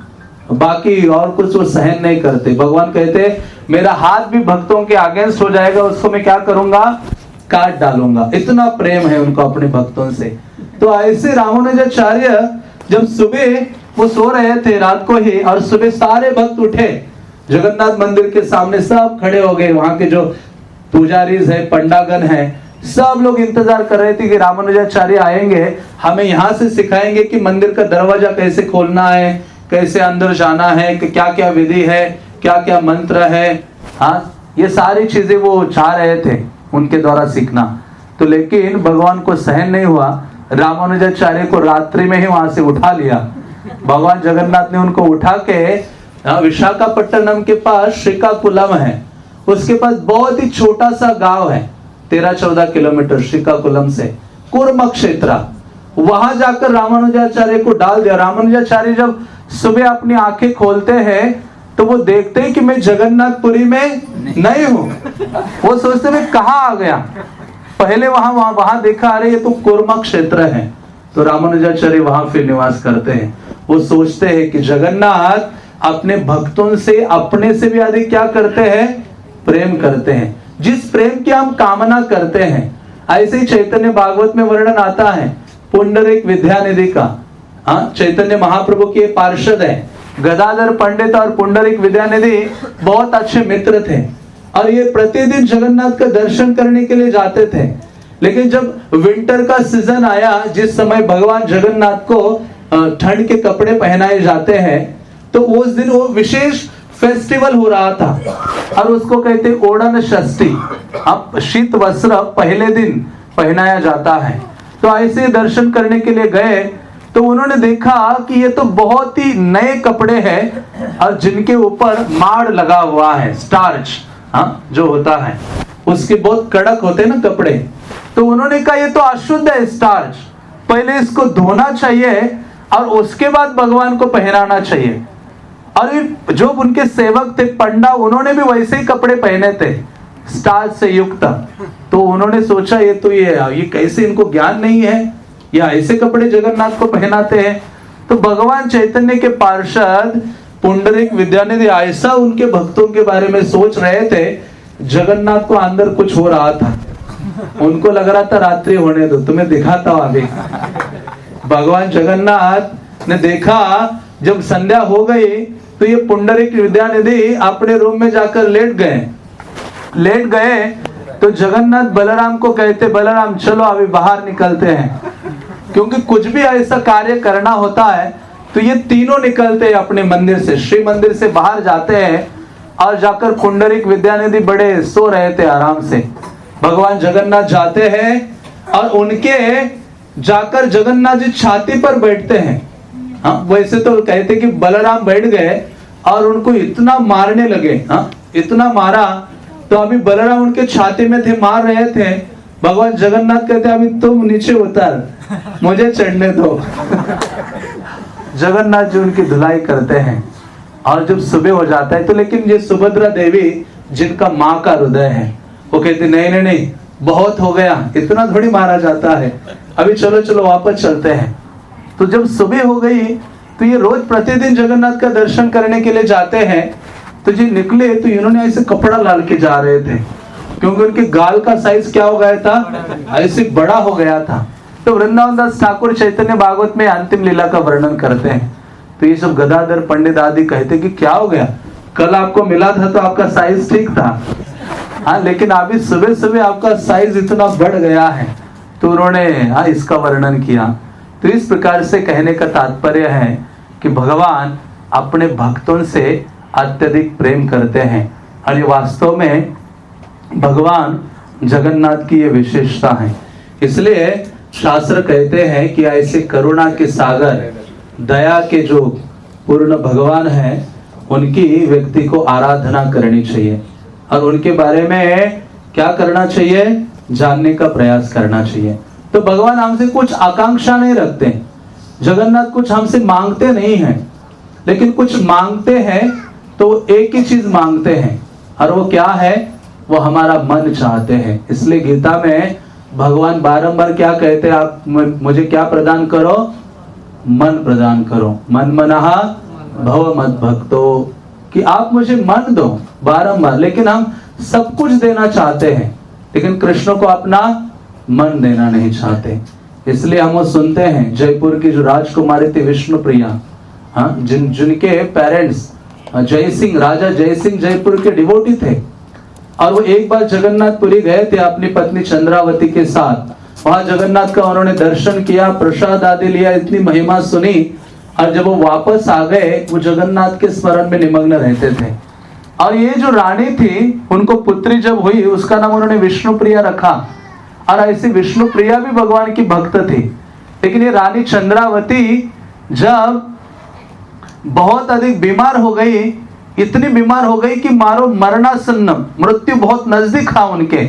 बाकी और कुछ वो सहन नहीं करते। भगवान कहते मेरा हाथ भी भक्तों के अगेंस्ट हो जाएगा, उसको मैं क्या करूंगा, काट डालूंगा। इतना प्रेम है उनको अपने भक्तों से। तो ऐसे रामानुजाचार्य जब सुबह वो सो रहे थे रात को ही, और सुबह सारे भक्त उठे, जगन्नाथ मंदिर के सामने सब खड़े हो गए। वहां के जो पुजारीज है, पंडागण है, सब लोग इंतजार कर रहे थे कि रामानुजाचार्य आएंगे, हमें यहाँ से सिखाएंगे कि मंदिर का दरवाजा कैसे खोलना है, कैसे अंदर जाना है, कि क्या क्या विधि है, क्या क्या मंत्र है। ये सारी चीजें वो चाह रहे थे उनके द्वारा सीखना। तो लेकिन भगवान को सहन नहीं हुआ, रामानुजाचार्य को रात्रि में ही वहां से उठा लिया। भगवान जगन्नाथ ने उनको उठा के विशाखापट्टनम के पास श्रीकाकुलम है, उसके पास बहुत ही छोटा सा गांव है, 13-14 किलोमीटर श्रीकाकुलम से, कुर्म क्षेत्र, वहां जाकर रामानुजाचार्य को डाल दिया। रामानुजाचार्य जब सुबह अपनी आंखें खोलते हैं तो वो देखते हैं कि मैं जगन्नाथपुरी में नहीं हूं। वो सोचते मैं कहाँ आ गया, पहले वहां देखा, अरे ये तो कुर्म क्षेत्र है। तो रामानुजाचार्य वहां फिर निवास करते हैं। वो सोचते हैं कि जगन्नाथ अपने भक्तों से अपने से भी अधिक क्या करते हैं, प्रेम करते हैं। जिस प्रेम की हम कामना करते हैं, ऐसे ही चैतन्य भागवत में वर्णन आता है पुंडरीक विद्यानिधि का। चैतन्य महाप्रभु के पार्षद है, गदाधर पंडित और पुंडरीक विद्यानिधि बहुत अच्छे मित्र थे, और ये प्रतिदिन जगन्नाथ का दर्शन करने के लिए जाते थे। लेकिन जब विंटर का सीजन आया, जिस समय भगवान जगन्नाथ को ठंड के कपड़े पहनाए जाते हैं, तो उस दिन वो विशेष फेस्टिवल हो रहा था, और उसको कहते ओड़न षष्ठी। अब शीत वस्त्र पहले दिन पहनाया जाता है। तो ऐसे दर्शन करने के लिए गए तो उन्होंने देखा कि ये तो बहुत ही नए कपड़े हैं और जिनके ऊपर माड़ लगा हुआ है, स्टार्च जो होता है, उसके बहुत कड़क होते हैं ना कपड़े। तो उन्होंने कहा ये तो अशुद्ध है स्टार्च, पहले इसको धोना चाहिए और उसके बाद भगवान को पहनाना चाहिए। और जो उनके सेवक थे पंडा, उन्होंने भी वैसे ही कपड़े पहने थे स्टार्च से युक्त। तो उन्होंने सोचा ये कैसे, इनको ज्ञान नहीं है, या ऐसे कपड़े जगन्नाथ को पहनाते हैं। तो भगवान चैतन्य के पार्षद पुंडरीक विद्यानिधि ऐसा उनके भक्तों के बारे में सोच रहे थे, जगन्नाथ को अंदर कुछ हो रहा था, उनको लग रहा था रात्रि होने दो, तुम्हें दिखाता हूं अभी। भगवान जगन्नाथ ने देखा जब संध्या हो गई तो ये पुंडरीक विद्यानिधि अपने रूम में जाकर लेट गए। तो जगन्नाथ बलराम को कहते, बलराम चलो अभी बाहर निकलते हैं, क्योंकि कुछ भी ऐसा कार्य करना होता है तो ये तीनों निकलते हैं अपने मंदिर से, श्री मंदिर से बाहर जाते हैं और जाकर पुंडरीक विद्यानिधि बड़े सो रहे थे आराम से, भगवान जगन्नाथ जाते हैं और उनके जाकर जगन्नाथ जी छाती पर बैठते हैं। हाँ, वैसे तो कहते कि बलराम बैठ गए और उनको इतना मारने लगे, हाँ इतना मारा, तो अभी बलराम उनके छाती में थे, मार रहे थे, भगवान जगन्नाथ कहते अभी तुम नीचे उतर, मुझे चढ़ने दो। जगन्नाथ जी उनकी धुलाई करते हैं और जब सुबह हो जाता है तो, लेकिन ये सुभद्रा देवी जिनका माँ का हृदय है, वो कहती नहीं नहीं बहुत हो गया, इतना थोड़ी मारा जाता है, अभी चलो चलो वापस चलते हैं। तो जब सुबह हो गई तो ये रोज प्रतिदिन जगन्नाथ का दर्शन करने के लिए जाते हैं। तो जी निकले तो इन्होंने ऐसे कपड़ा डाल के जा रहे थे, क्योंकि उनके गाल का साइज क्या हो गया था, ऐसे बड़ा हो गया था। तो वृंदावन दास ठाकुर चैतन्य भागवत में अंतिम लीला का वर्णन करते हैं, तो ये सब गदाधर पंडित आदि कहते कि क्या हो गया, कल आपको मिला था तो आपका साइज ठीक था, हाँ लेकिन अभी सुबह सुबह आपका साइज इतना बढ़ गया है। तो उन्होंने हाँ इसका वर्णन किया। तो इस प्रकार से कहने का तात्पर्य है कि भगवान अपने भक्तों से अत्यधिक प्रेम करते हैं, और ये वास्तव में भगवान जगन्नाथ की ये विशेषता है। इसलिए शास्त्र कहते हैं कि ऐसे करुणा के सागर, दया के जो पूर्ण भगवान हैं, उनकी व्यक्ति को आराधना करनी चाहिए और उनके बारे में क्या करना चाहिए, जानने का प्रयास करना चाहिए। तो भगवान हमसे कुछ आकांक्षा नहीं रखते, जगन्नाथ कुछ हमसे मांगते नहीं हैं, लेकिन कुछ मांगते हैं तो एक ही चीज मांगते हैं, और वो क्या है, वो हमारा मन चाहते हैं। इसलिए गीता में भगवान बारंबार क्या कहते हैं, आप मुझे क्या प्रदान करो, मन प्रदान करो, मन मनहा भव मद भक्तो, कि आप मुझे मन दो बारंबार। लेकिन हम सब कुछ देना चाहते हैं, लेकिन कृष्ण को अपना मन देना नहीं चाहते। इसलिए हम वो सुनते हैं, जयपुर की जो राजकुमारी थी विष्णुप्रिया, हाँ जिनके पेरेंट्स जय सिंह, राजा जय सिंह जयपुर के डिवोटी थे, और वो एक बार जगन्नाथपुरी गए थे अपनी पत्नी चंद्रावती के साथ। वहां जगन्नाथ का उन्होंने दर्शन किया, प्रसाद आदि लिया, इतनी महिमा सुनी, और जब वो वापस आ गए वो जगन्नाथ के स्मरण में निमग्न रहते थे। और ये जो रानी थी, उनको पुत्री जब हुई उसका नाम उन्होंने विष्णुप्रिया रखा, और ऐसी विष्णुप्रिया भी भगवान की भक्त थी। लेकिन ये रानी चंद्रावती जब बहुत अधिक बीमार हो गई, इतनी बीमार हो गई कि मारो मरणासन्न, मृत्यु बहुत नजदीक था उनके।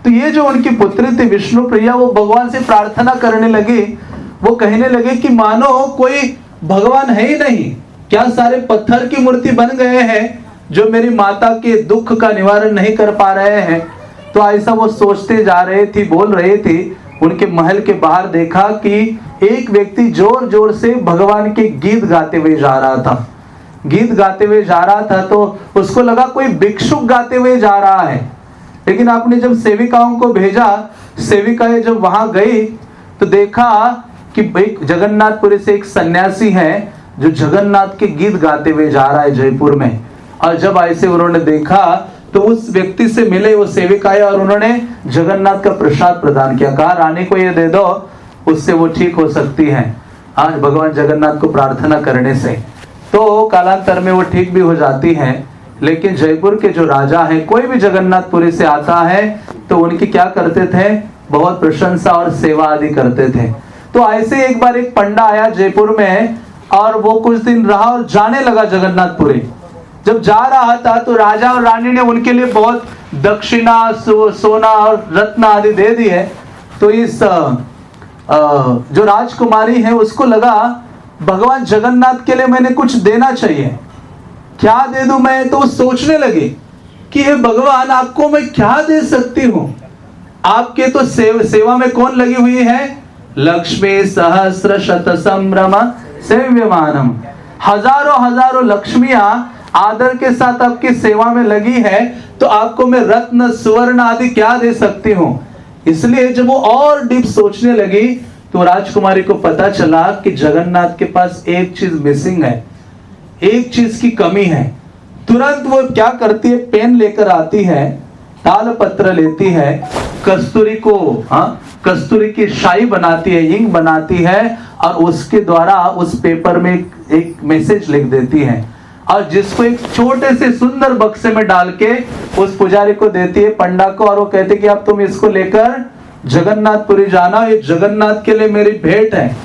तो ये जो उनकी पुत्री थी विष्णुप्रिया, वो भगवान से प्रार्थना करने लगी, वो कहने लगे कि मानो कोई भगवान है ही नहीं, क्या सारे पत्थर की मूर्ति बन गए हैं जो मेरी माता के दुख का निवारण नहीं कर पा रहे हैं। तो ऐसा वो सोचते जा रहे थे, बोल रहे थे। उनके महल के बाहर देखा कि एक व्यक्ति जोर जोर से भगवान के गीत गाते हुए जा रहा था, गीत गाते हुए जा रहा था। तो उसको लगा कोई भिक्षुक गाते हुए जा रहा है। लेकिन आपने जब सेविकाओं को भेजा, सेविकाएं जब वहां गई तो देखा कि एक जगन्नाथपुरी से एक सन्यासी है जो जगन्नाथ के गीत गाते हुए जा रहा है जयपुर में। और जब ऐसे उन्होंने देखा तो उस व्यक्ति से मिले वो सेविकाएं, और उन्होंने जगन्नाथ का प्रसाद प्रदान किया, कहा रानी को ये दे दो, उससे वो ठीक हो सकती है आज भगवान जगन्नाथ को प्रार्थना करने से। तो कालांतर में वो ठीक भी हो जाती है। लेकिन जयपुर के जो राजा हैं, कोई भी जगन्नाथपुरी से आता है तो उनकी क्या करते थे, बहुत प्रशंसा और सेवा आदि करते थे। तो ऐसे एक बार एक पंडा आया जयपुर में, और वो कुछ दिन रहा और जाने लगा जगन्नाथपुरी। जब जा रहा था तो राजा और रानी ने उनके लिए बहुत दक्षिणा, सोना और रत्न आदि दे दिए। तो इस जो राजकुमारी है उसको लगा भगवान जगन्नाथ के लिए मैंने कुछ देना चाहिए, क्या दे दूं मैं। तो सोचने लगी कि हे भगवान, आपको मैं क्या दे सकती हूँ। आपके तो सेवा में कौन लगी हुई है, लक्ष्मी सहस्र शत संभ्रम सेव्यमानम, हजारों हजारों लक्ष्मियां आदर के साथ आपकी सेवा में लगी है, तो आपको मैं रत्न सुवर्ण आदि क्या दे सकती हूँ। इसलिए जब वो और डीप सोचने लगी तो राजकुमारी को पता चला कि जगन्नाथ के पास एक चीज मिसिंग है, एक चीज की कमी है। तुरंत वो क्या करती है, पेन लेकर आती है ताल पत्र लेती है, कस्तूरी को कस्तूरी की शाई बनाती है, इंक बनाती है और उसके द्वारा उस पेपर में एक मैसेज लिख देती है और जिसको एक छोटे से सुंदर बक्से में डाल के उस पुजारी को देती है, पंडा को, और वो कहते कि अब तुम इसको लेकर जगन्नाथपुरी जाना, ये जगन्नाथ के लिए मेरी भेंट है।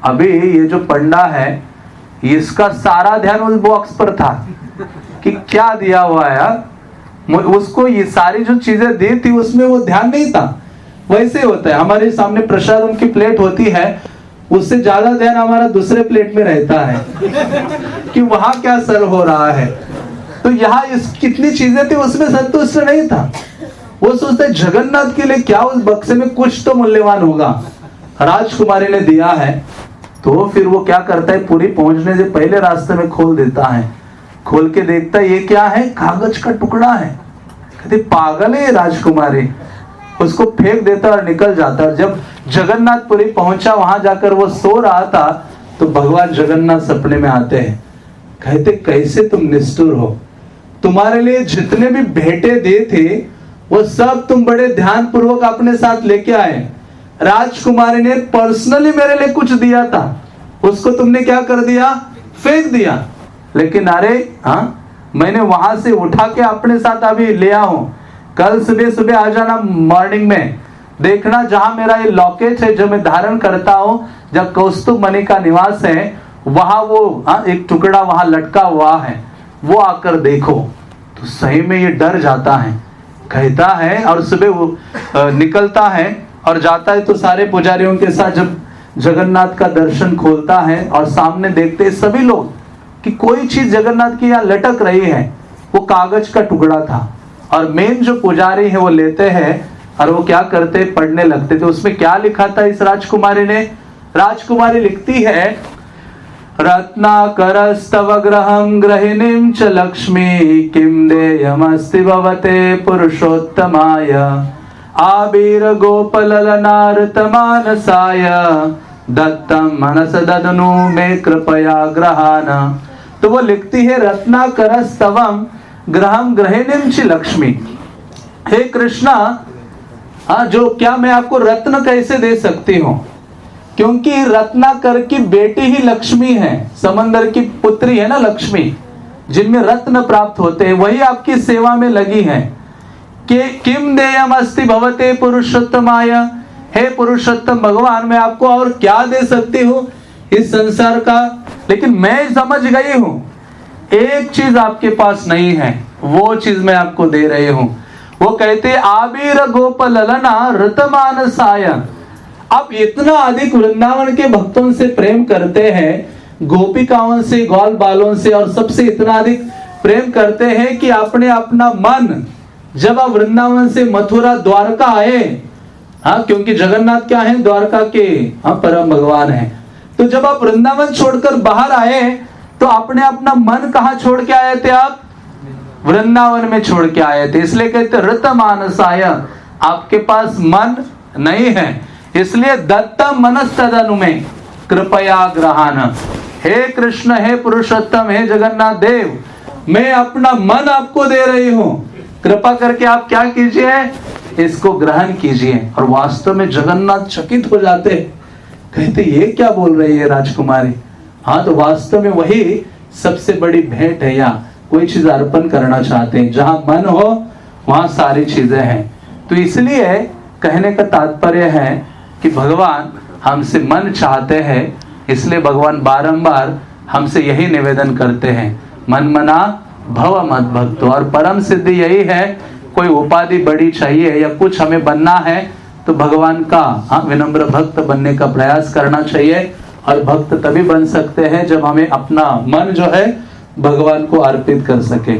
अभी ये जो पंडा है इसका सारा ध्यान उस बॉक्स पर था कि क्या दिया हुआ है यार, उसको ये सारी जो चीजें दी थी उसमें वो ध्यान नहीं था। वैसे होता है, हमारे सामने प्रसाद उनकी प्लेट होती है, उससे ज्यादा ध्यान हमारा दूसरे प्लेट में रहता है कि वहां क्या सर्व हो रहा है। तो यहाँ इस कितनी चीजें थी उसमें संतुष्ट नहीं था, वो सोचते जगन्नाथ के लिए क्या उस बक्से में कुछ तो मूल्यवान होगा, राजकुमारी ने दिया है। तो फिर वो क्या करता है, पूरी पहुंचने से पहले रास्ते में खोल देता है, खोल के देखता है ये क्या है, कागज का टुकड़ा है। कहते पागल है राजकुमारी, उसको फेंक देता और निकल जाता। और जब जगन्नाथपुरी पहुंचा, वहां जाकर वो सो रहा था, तो भगवान जगन्नाथ सपने में आते हैं। कहते कैसे तुम निष्ठुर हो, तुम्हारे लिए जितने भी भेंटे दे थे वो सब तुम बड़े ध्यान पूर्वक अपने साथ लेके आए। राजकुमारी ने पर्सनली मेरे लिए कुछ दिया था, उसको तुमने क्या कर दिया, फेंक दिया। लेकिन अरे मैंने वहां से उठा के अपने साथ अभी ले आऊं, कल सुबह सुबह आ जाना मॉर्निंग में, देखना जहां मेरा ये लॉकेट है जो मैं धारण करता हूं, जब कौस्तुभ मणि का निवास है वहां वो एक टुकड़ा वहां लटका हुआ है, वो आकर देखो। तो सही में ये डर जाता है, कहता है, और सुबह वो निकलता है और जाता है। तो सारे पुजारियों के साथ जब जगन्नाथ का दर्शन खोलता है और सामने देखते सभी लोग कि कोई चीज जगन्नाथ की यहाँ लटक रही है, वो कागज का टुकड़ा था। और मेन जो पुजारी है वो लेते हैं और वो क्या करते, पढ़ने लगते थे। उसमें क्या लिखा था इस राजकुमारी ने, राजकुमारी लिखती है, रत्नाकरस्तव ग्रहं गृहिणीं च लक्ष्मी किं देयमस्ति भवते पुरुषोत्तमाय आबीर गोपललनार्त मानसाय दत्तम मनस ददनु मे कृपया ग्रहाना। तो वो लिखती है, रत्नाकरस्तवम ग्रहं गृहिणीं च लक्ष्मी, हे कृष्णा जो क्या मैं आपको रत्न कैसे दे सकती हूँ, क्योंकि रत्नाकर की बेटी ही लक्ष्मी है, समंदर की पुत्री है ना लक्ष्मी, जिनमें रत्न प्राप्त होते हैं, वही आपकी सेवा में लगी है। कि किम देयम अस्ति भवते पुरुषोत्तमाय, हे पुरुषोत्तम भगवान मैं आपको और क्या दे सकती हूँ इस संसार का। लेकिन मैं समझ गई हूँ एक चीज आपके पास नहीं है, वो चीज मैं आपको दे रही हूँ। वो कहते आबीर गोपललना ऋतमानसाय, आप इतना अधिक वृंदावन के भक्तों से प्रेम करते हैं, गोपिकाओं से, ग्वाल बालों से, और सबसे इतना अधिक प्रेम करते हैं कि आपने अपना मन, जब आप वृंदावन से मथुरा द्वारका आए, क्योंकि जगन्नाथ क्या है, द्वारका के परम भगवान है, तो जब आप वृंदावन छोड़कर बाहर आए तो आपने अपना मन कहाँ छोड़ के आए थे, आप वृंदावन में छोड़ के आए थे। इसलिए कहते ऋत मानसाय, आपके पास मन नहीं है, इसलिए दत्तम मनस तदनु में कृपया ग्रहान। हे कृष्ण, हे पुरुषोत्तम, हे जगन्नाथ देव, मैं अपना मन आपको दे रही हूं, कृपा करके आप क्या कीजिए, इसको ग्रहण कीजिए। और वास्तव में जगन्नाथ चकित हो जाते, कहते ये क्या बोल रही है राजकुमारी। तो वास्तव में वही सबसे बड़ी भेंट है, या कोई चीज अर्पण करना चाहते हैं, जहां मन हो वहां सारी चीजें हैं। तो इसलिए कहने का तात्पर्य है कि भगवान हमसे मन चाहते हैं, इसलिए भगवान बारंबार हमसे यही निवेदन करते हैं, मन मना भव मत भक्तो। और परम सिद्धि यही है, कोई उपाधि बड़ी चाहिए या कुछ हमें बनना है तो भगवान का विनम्र भक्त बनने का प्रयास करना चाहिए। और भक्त तभी बन सकते हैं जब हमें अपना मन जो है भगवान को अर्पित कर सके।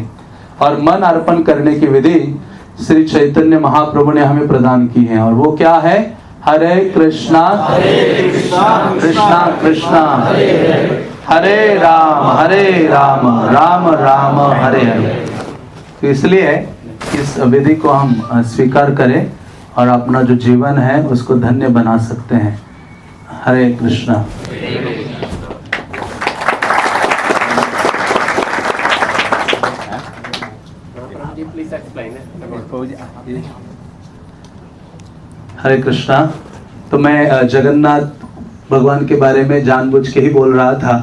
और मन अर्पण करने की विधि श्री चैतन्य महाप्रभु ने हमें प्रदान की है, और वो क्या है, हरे कृष्णा कृष्णा कृष्णा हरे राम राम राम हरे हरे। तो इसलिए इस विधि को हम स्वीकार करें और अपना जो जीवन है उसको धन्य बना सकते हैं। हरे कृष्णा। please explain it. हरे कृष्णा। तो मैं जगन्नाथ भगवान के बारे में जानबूझ के ही बोल रहा था।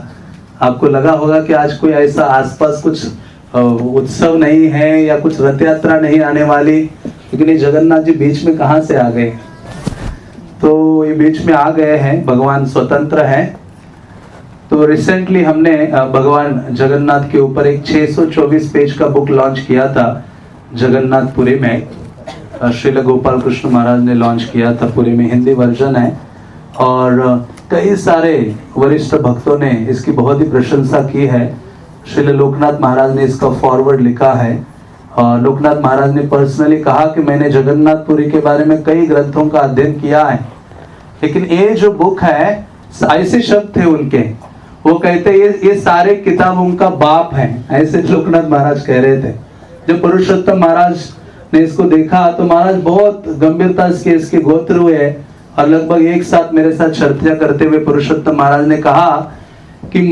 आपको लगा होगा कि आज कोई ऐसा आसपास कुछ उत्सव नहीं है या कुछ रथ यात्रा नहीं आने वाली, लेकिन ये जगन्नाथ जी बीच में कहाँ से आ गए? तो ये बीच में आ गए हैं, भगवान स्वतंत्र हैं। तो रिसेंटली हमने भगवान जगन्नाथ के ऊपर एक 624 पेज का बुक लॉन्च किया था जगन्नाथपुरी में। श्रील गोपाल कृष्ण महाराज ने लॉन्च किया था, पूरी में हिंदी वर्जन है। और कई सारे वरिष्ठ भक्तों ने इसकी बहुत ही प्रशंसा की है। श्रील लोकनाथ महाराज ने इसका फॉरवर्ड लिखा है। और लोकनाथ महाराज ने पर्सनली कहा कि मैंने जगन्नाथपुरी के बारे में कई ग्रंथों का अध्ययन किया है, लेकिन ये जो बुक है, ऐसे शब्द थे उनके, वो कहते ये सारे किताब उनका बाप है, ऐसे लोकनाथ महाराज कह रहे थे। जब पुरुषोत्तम महाराज ने इसको देखा तो महाराज बहुत गंभीरता से इसके गोत्र हुए और लगभग एक साथ मेरे साथ चर्चा करते हुए पुरुषोत्तम महाराज ने कहा कि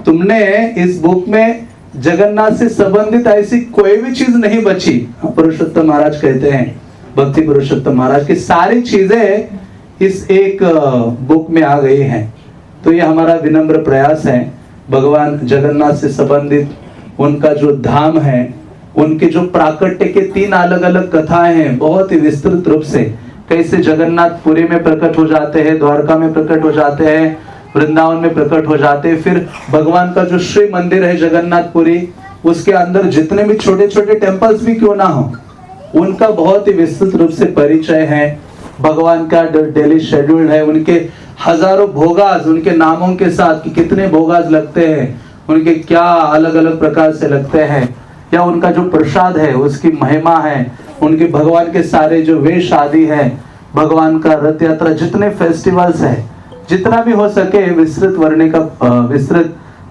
तुमने इस बुक में जगन्नाथ से संबंधित ऐसी कोई भी चीज नहीं बची। पुरुषोत्तम महाराज कहते हैं, भक्ति पुरुषोत्तम महाराज की सारी चीजें इस एक बुक में आ गई हैं। तो ये हमारा विनम्र प्रयास है, भगवान जगन्नाथ से संबंधित उनका जो धाम है, उनके जो प्राकट्य के 3 अलग अलग कथाएं हैं, बहुत ही विस्तृत रूप से कैसे जगन्नाथपुरी में प्रकट हो जाते हैं, द्वारका में प्रकट हो जाते हैं, वृंदावन में प्रकट हो जाते हैं। फिर भगवान का जो श्री मंदिर है जगन्नाथपुरी, उसके अंदर जितने भी छोटे छोटे टेम्पल्स भी क्यों ना हो, उनका बहुत ही विस्तृत रूप से परिचय है। भगवान का डेली शेड्यूल है, उनके हजारों भोगाज उनके नामों के साथ कि कितने भोगाज लगते हैं, उनके क्या अलग अलग प्रकार से लगते हैं, या उनका जो प्रसाद है उसकी महिमा है, उनके भगवान के सारे जो वेश आदि है, भगवान का रथ यात्रा, जितने फेस्टिवल्स है, जितना भी हो सके विस्तृत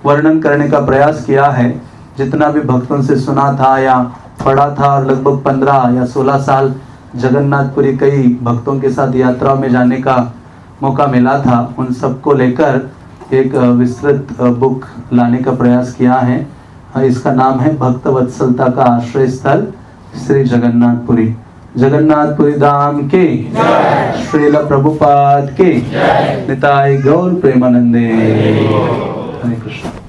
वर्णन करने का प्रयास किया है। जितना भी भक्तों से सुना था या पढ़ा था, और लगभग 15 या 16 साल जगन्नाथपुरी कई भक्तों के साथ यात्रा में जाने का मौका मिला था, उन सबको लेकर एक विस्तृत बुक लाने का प्रयास किया है। इसका नाम है भक्त वत्सलता का आश्रय स्थल श्री जगन्नाथपुरी। जगन्नाथपुरी धाम के श्रील प्रभुपाद के निताय गौर प्रेमानंदे। हरे कृष्ण।